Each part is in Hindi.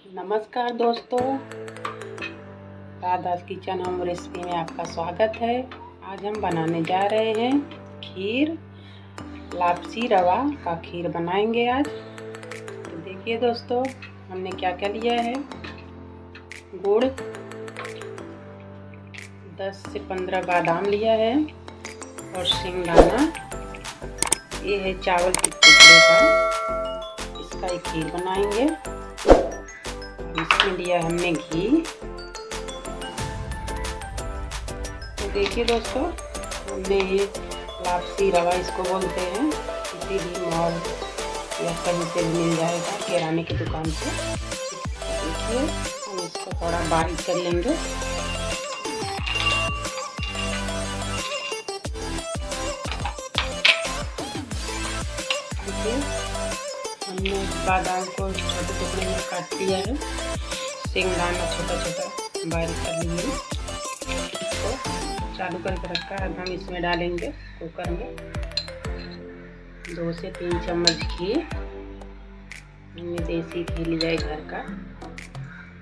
नमस्कार दोस्तों, राधा's किचन होम रेसिपी में आपका स्वागत है। आज हम बनाने जा रहे हैं खीर। लापसी रवा का खीर बनाएंगे आज। तो देखिए दोस्तों, हमने क्या क्या लिया है। गुड़, 10 से 15 बादाम लिया है और सिंगदाना। ये है चावल के टुकड़े का, इसका एक खीर बनाएंगे। इसमें लिया हमने घी। तो देखिए दोस्तों, हमने ये लापसी रवा इसको बोलते हैं, किसी भी मॉल या कहीं से भी मिल जाएगा किराने की दुकान से। देखिए हम इसको थोड़ा बारीक कर लेंगे। देखिए हमने बादाम को छोटे टुकड़े में काट लिया है, सिंगदाना छोटा छोटा बारीक कर लिए। इसको चालू करके रखा है। अब हम इसमें डालेंगे कुकर में 2 से 3 चम्मच घी। हमने देसी घी लिया है घर का।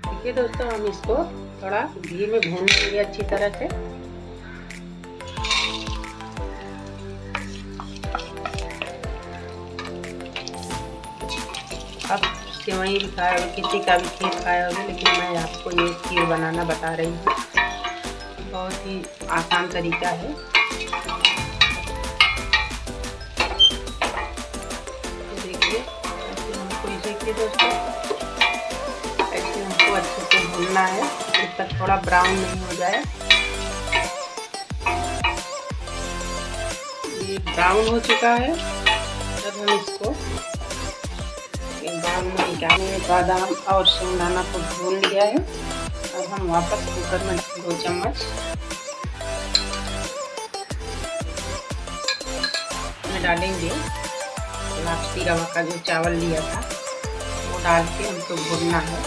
देखिए दोस्तों, हम इसको थोड़ा घी में भून लेंगे अच्छी तरह से। अब सेवई भी खाए होगे, किसी का भी खीर खाए होगे, लेकिन मैं आपको ये खीर बनाना बता रही हूँ। बहुत ही आसान तरीका है। तो देखिए ऐसे हमको, देखिए दोस्तों, ऐसे हमको अच्छे से भूनना है जब तक थोड़ा ब्राउन नहीं हो जाए। ये ब्राउन हो चुका है। जब हम इसको बाउल में निकालेंगे, बादाम और सिंगदाना को भून लिया है। अब हम वापस कुकर में 2 चम्मच में डालेंगे लापसी रवा का जो चावल लिया था, वो डाल के हमको भूनना है।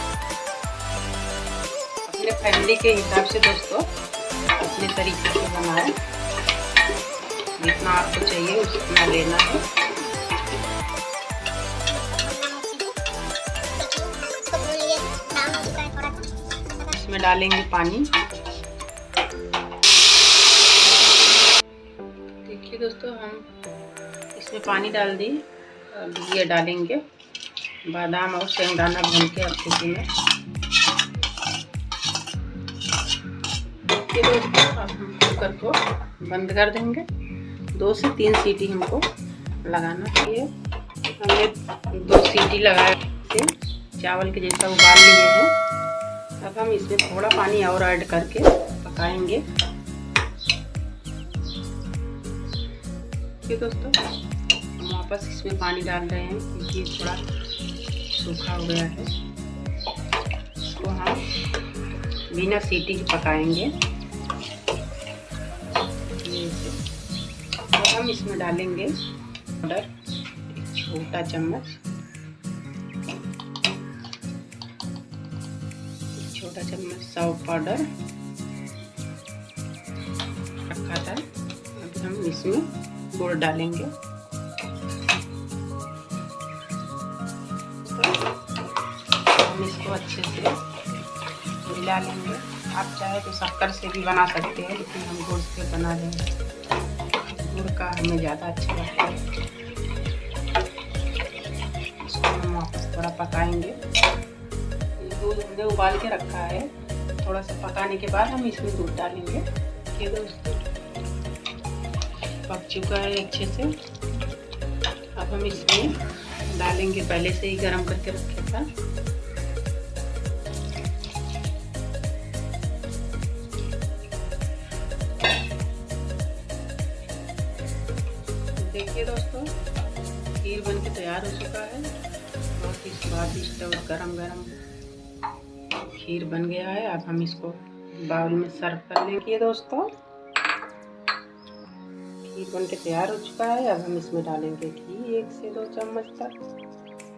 अपने फैमिली के हिसाब से दोस्तों अपने तरीके से बनाएं, जितना आपको चाहिए उतना लेना है। इसमें डालेंगे पानी। देखिए दोस्तों, हम इसमें पानी डाल दी। अब ये डालेंगे बादाम और सिंगदाना भून के अच्छे में। देखिए दोस्तों, अब हम कुकर को बंद कर देंगे। 2 से 3 सीटी हमको लगाना चाहिए। हमने 2 सीटी लगाए थे, चावल के जैसा उबाल लिए हैं। अब हम इसमें थोड़ा पानी और ऐड करके पकाएंगे। ये दोस्तों, हम वापस इसमें पानी डाल रहे हैं क्योंकि थोड़ा सूखा हो गया है। इसको हम बिना सीटी के पकाएंगे। तो हम इसमें डालेंगे पाउडर, 1 छोटा चम्मच, छोटा चम्मच सौंफ पाउडर रखा था। अब हम इसमें गुड़ डालेंगे। हम इसको अच्छे से मिला लेंगे। आप चाहे तो शक्कर से भी बना सकते हैं, लेकिन हम गुड़ से बना लेंगे। गुड़ का हमें ज़्यादा अच्छा लगता है। इसको हम वापस थोड़ा पकाएंगे। दूध हमने उबाल के रखा है। थोड़ा सा पकाने के बाद हम इसमें दूध डालेंगे। ये दोस्तों पक चुका है अच्छे से। अब हम इसमें डालेंगे, पहले से ही गरम करके रखा था, देखिए दोस्तों, खीर बनके तैयार हो चुका है। बहुत ही स्वादिष्ट और गरम गरम खीर बन गया है। अब हम इसको बाउल में सर्व कर लेंगे। दोस्तों, खीर बन के तैयार हो चुका है। अब हम इसमें डालेंगे घी 1 से 2 चम्मच तक।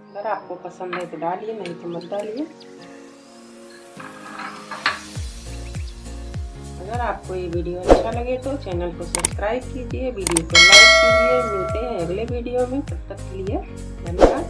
अगर आपको पसंद है तो डालिए, नहीं तो मत डालिए। अगर आपको ये वीडियो अच्छा लगे तो चैनल को सब्सक्राइब कीजिए, वीडियो को लाइक कीजिए। मिलते हैं अगले वीडियो में, तब तक के लिए धन्यवाद।